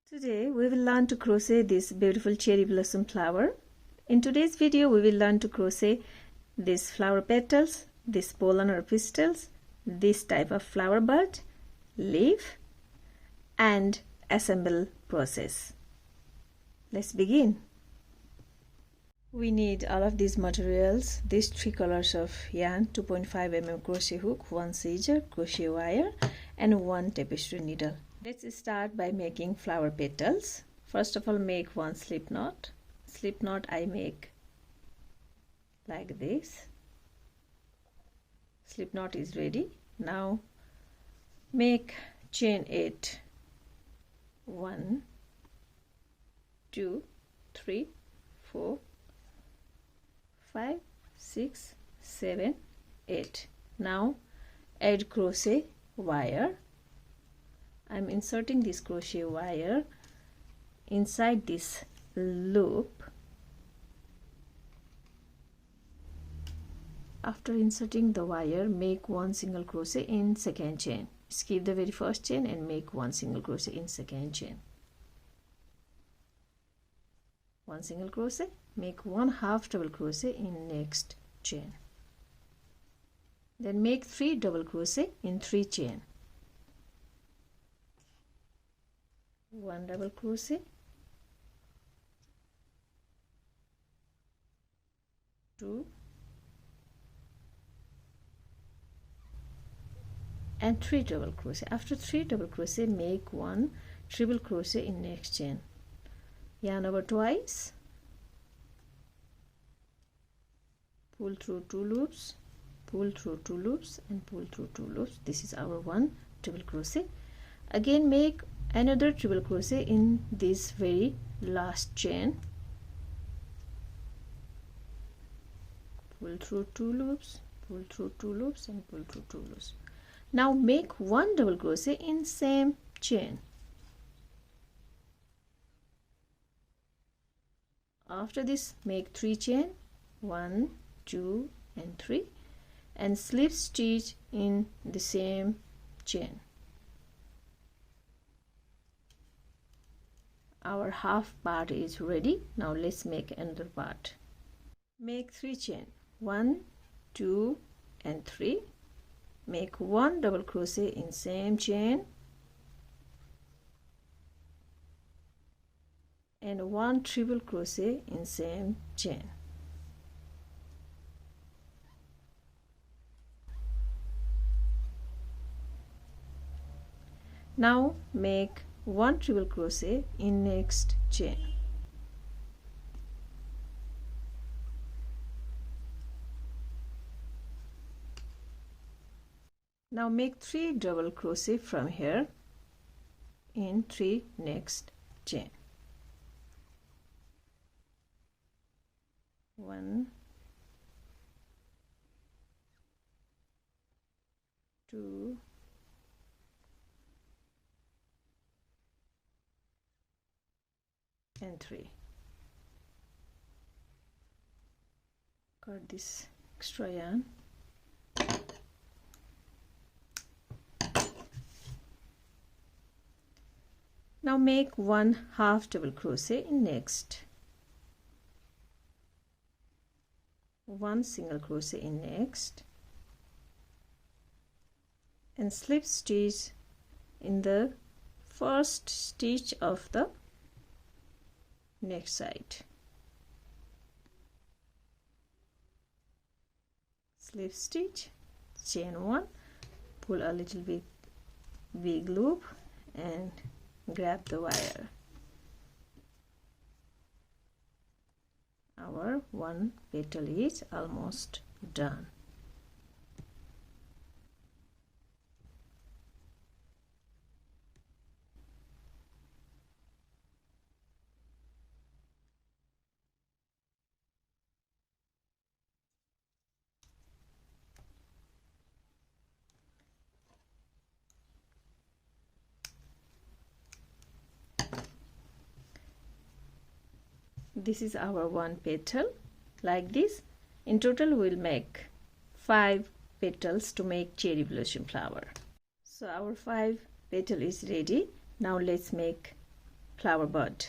Today we will learn to crochet this beautiful cherry blossom flower. In today's video we will learn to crochet these flower petals, this pollen or pistils, this type of flower bud, leaf, and assemble process. Let's begin. We need all of these materials, these three colors of yarn, 2.5 mm crochet hook, 1 scissor, crochet wire, and 1 tapestry needle. Let's start by making flower petals. First of all, make one slip knot. Slip knot I make like this. Slip knot is ready. Now make chain 8. 1, 2, 3, 4, 5, 6, 7, 8. Now add crochet wire. I'm inserting this crochet wire inside this loop. After inserting the wire, make 1 single crochet in second chain. Skip the very first chain and make 1 single crochet in second chain. 1 single crochet, make 1 half double crochet in next chain. Then make 3 double crochet in 3 chain. 1 double crochet, 2, and 3 double crochet. After 3 double crochet, make 1 triple crochet in next chain. Yarn over twice, pull through 2 loops, pull through 2 loops, and pull through 2 loops. This is our 1 triple crochet. Again make another triple crochet in this very last chain. Pull through 2 loops, pull through 2 loops, and pull through 2 loops. Now make 1 double crochet in same chain. After this, make 3 chain, 1, 2, and 3, and slip stitch in the same chain. Our half part is ready. Now let's make another part. Make 3 chain, 1, 2, and 3. Make 1 double crochet in same chain and 1 triple crochet in same chain. Now make 1 triple crochet in next chain. Now make 3 double crochet from here in 3 next chain. 1, 2, and 3. Cut this extra yarn. Now make 1 half double crochet in next, 1 single crochet in next, and slip stitch in the first stitch of the next side. Slip stitch, chain 1, pull a little bit big loop and grab the wire. Our 1 petal is almost done. This is our 1 petal like this. In total we'll make 5 petals to make cherry blossom flower. So our 5 petal is ready. Now let's make flower bud.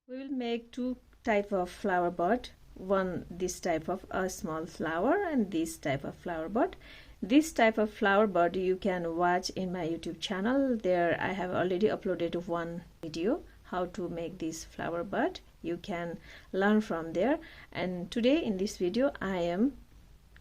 We will make two type of flower bud. One this type of a small flower and this type of flower bud. This type of flower bud you can watch in my YouTube channel. There I have already uploaded one video how to make this flower bud. You can learn from there, and today in this video I am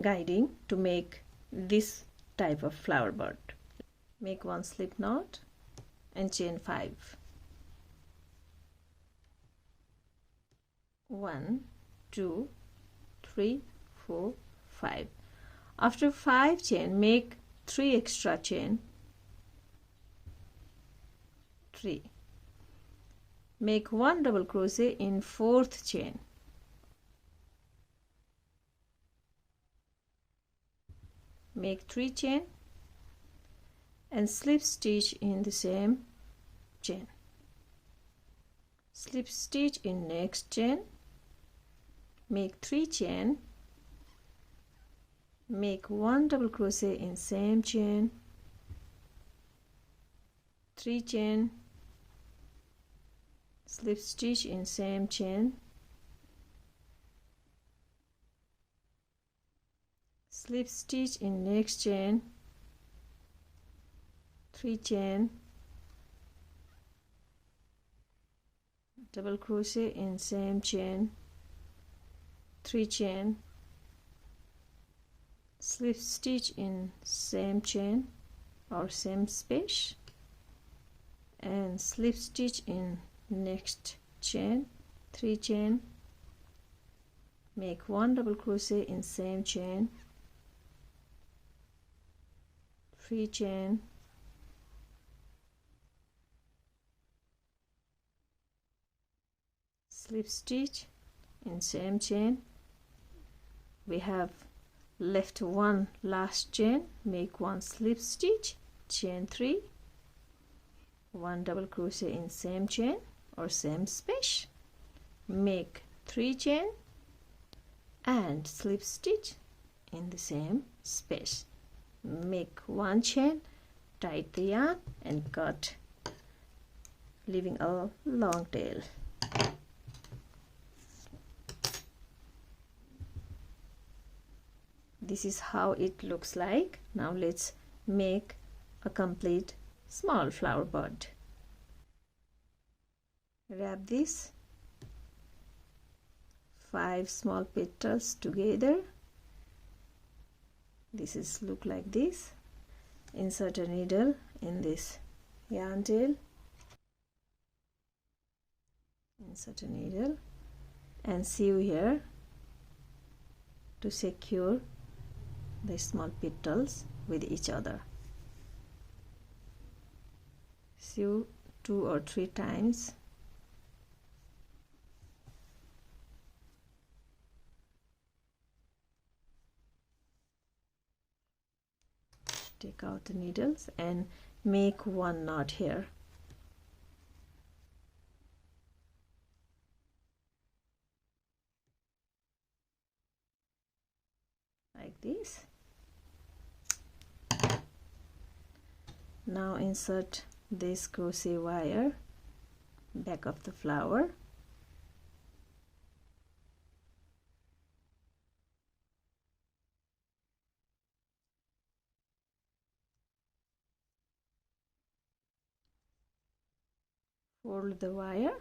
guiding to make this type of flower bud. Make one slip knot and chain 5. 1 2 3 4 5. After 5 chain, make 3 extra chain. 3. Make 1 double crochet in 4th chain. Make 3 chain and slip stitch in the same chain. Slip stitch in next chain. Make 3 chain. Make 1 double crochet in same chain. 3 chain. Slip stitch in same chain. Slip stitch in next chain. 3 chain. Double crochet in same chain. 3 chain. Slip stitch in same chain or same space and slip stitch in next chain. 3 chain. Make 1 double crochet in same chain. 3 chain. Slip stitch in same chain. We have left one last chain. Make 1 slip stitch, chain 3, 1 double crochet in same chain or same space, make 3 chain and slip stitch in the same space. Make 1 chain, tie the yarn and cut, leaving a long tail. This is how it looks like. Now let's make a complete small flower bud. Wrap this 5 small petals together. This is look like this. Insert a needle in this yarn tail. Insert a needle and sew here to secure the small petals with each other. Sew 2 or 3 times. Take out the needles and make 1 knot here. Like this. Now insert this crochet wire back of the flower. Fold the wire.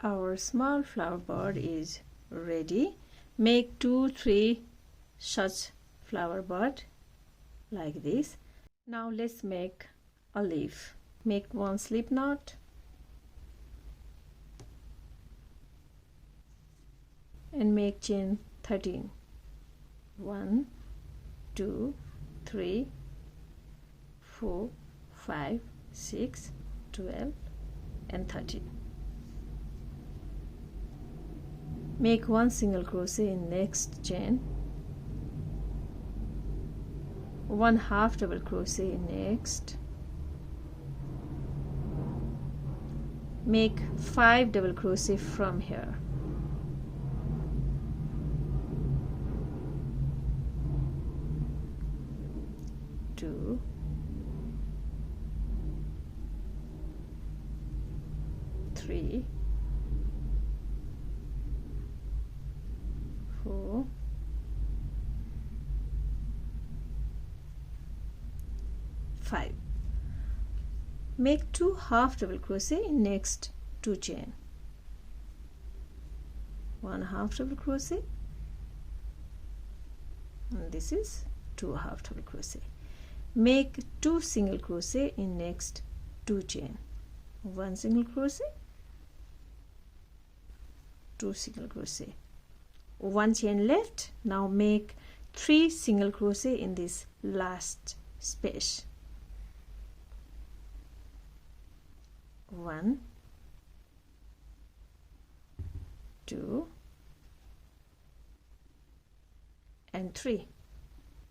Our small flower bud is ready. Make 2-3 such flower bud like this. Now let's make a leaf. Make 1 slip knot, and make chain 13. 1 2 3 4 5 6 12 and 13. Make one single crochet in next chain, one half double crochet in next, make 5 double crochet from here, two, three, 4, 5. Make 2 half double crochet in next 2 chain, 1 half double crochet, and this is 2 half double crochet. Make 2 single crochet in next 2 chain, 1 single crochet, 2 single crochet, 1 chain left. Now make 3 single crochet in this last space, 1 2 and 3.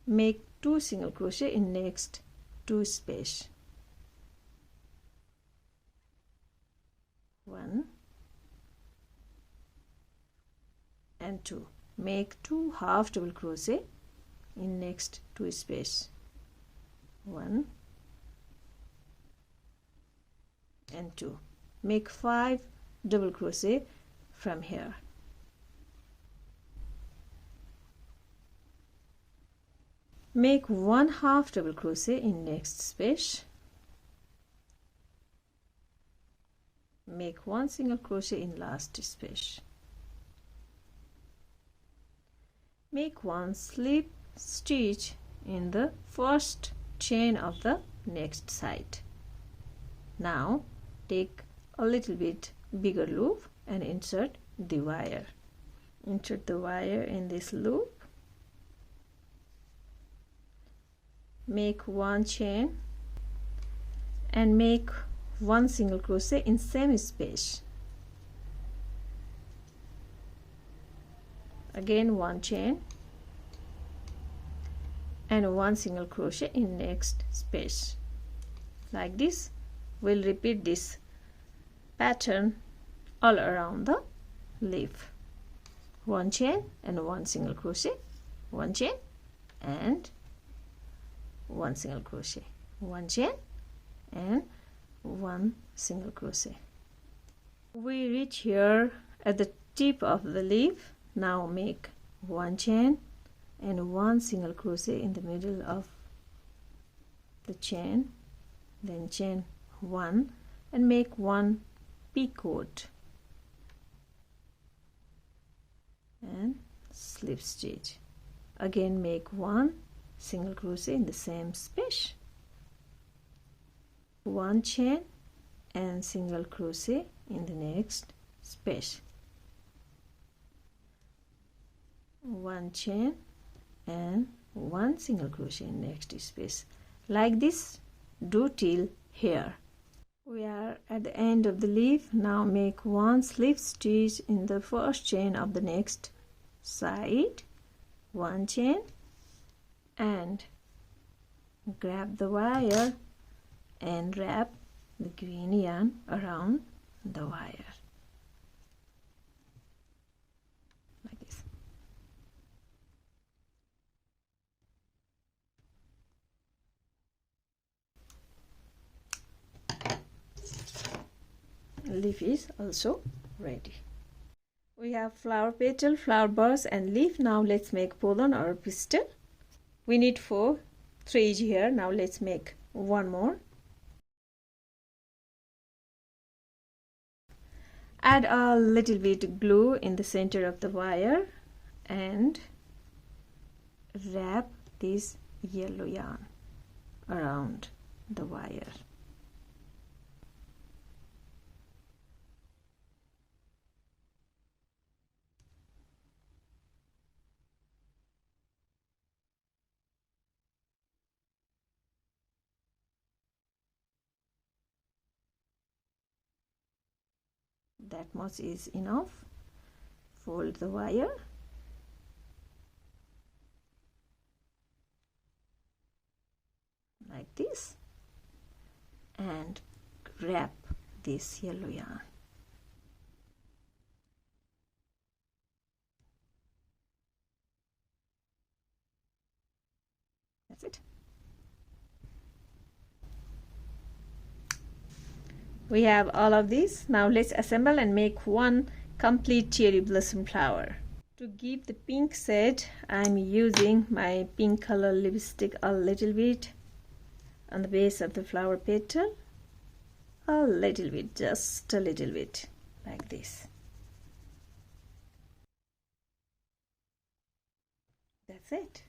Make 2 single crochet in next 2 space, 1 and 2. Make 2 half double crochet in next 2 space, 1 and 2. Make 5 double crochet from here, make 1 half double crochet in next space, make 1 single crochet in last space, make 1 slip stitch in the first chain of the next side. Now take a little bit bigger loop and insert the wire. Insert the wire in this loop, make 1 chain and make 1 single crochet in same space, again 1 chain and 1 single crochet in next space. Like this, we'll repeat this pattern all around the leaf. 1 chain and 1 single crochet, 1 chain and 1 single crochet, 1 chain and 1 single crochet. We reach here at the tip of the leaf. Now make 1 chain and 1 single crochet in the middle of the chain, then chain 1 and make 1 picot and slip stitch. Again make 1 single crochet in the same space, 1 chain and single crochet in the next space, 1 chain and 1 single crochet in next space. Like this, do till here. We are at the end of the leaf. Now make 1 slip stitch in the first chain of the next side, 1 chain, and grab the wire and wrap the green yarn around the wire like this. Leaf is also ready. We have flower petal, flower bus and leaf. Now let's make pollen or pistil. We need 4, 3 here. Now let's make 1 more. Add a little bit glue in the center of the wire and wrap this yellow yarn around the wire. that much is enough. Fold the wire like this and wrap this yellow yarn. That's it. We have all of these. Now let's assemble and make one complete cherry blossom flower. To give the pink shade, I'm using my pink color lipstick a little bit on the base of the flower petal. A little bit, just a little bit, like this. That's it.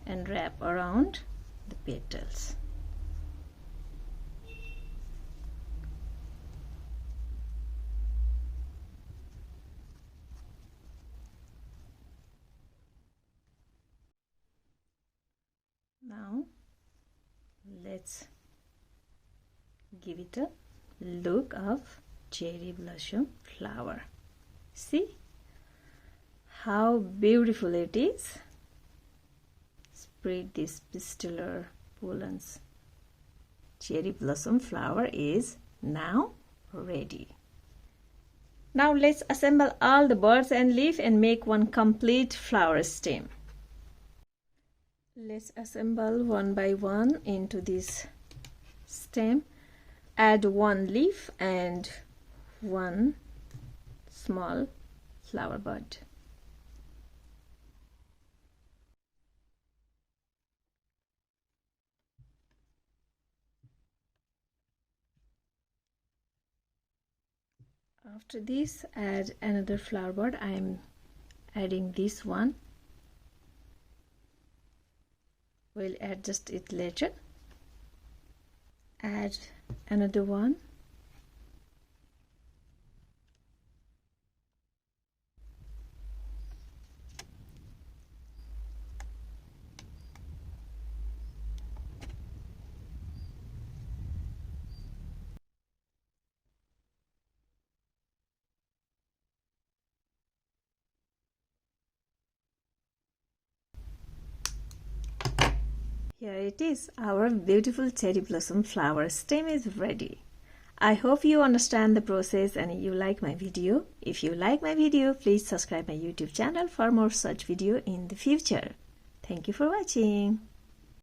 And wrap around the petals. Now let's give it a look of cherry blossom flower. See how beautiful it is. Spread this pistil or pollens. Cherry blossom flower is now ready. Now let's assemble all the buds and leaf and make one complete flower stem. Let's assemble one by one into this stem. Add one leaf and one small flower bud. After this, add another flower bud. I am adding this one. We'll adjust it later. Add another one. Here it is, our beautiful cherry blossom flower stem is ready. I hope you understand the process and you like my video. If you like my video, please subscribe my YouTube channel for more such video in the future. Thank you for watching.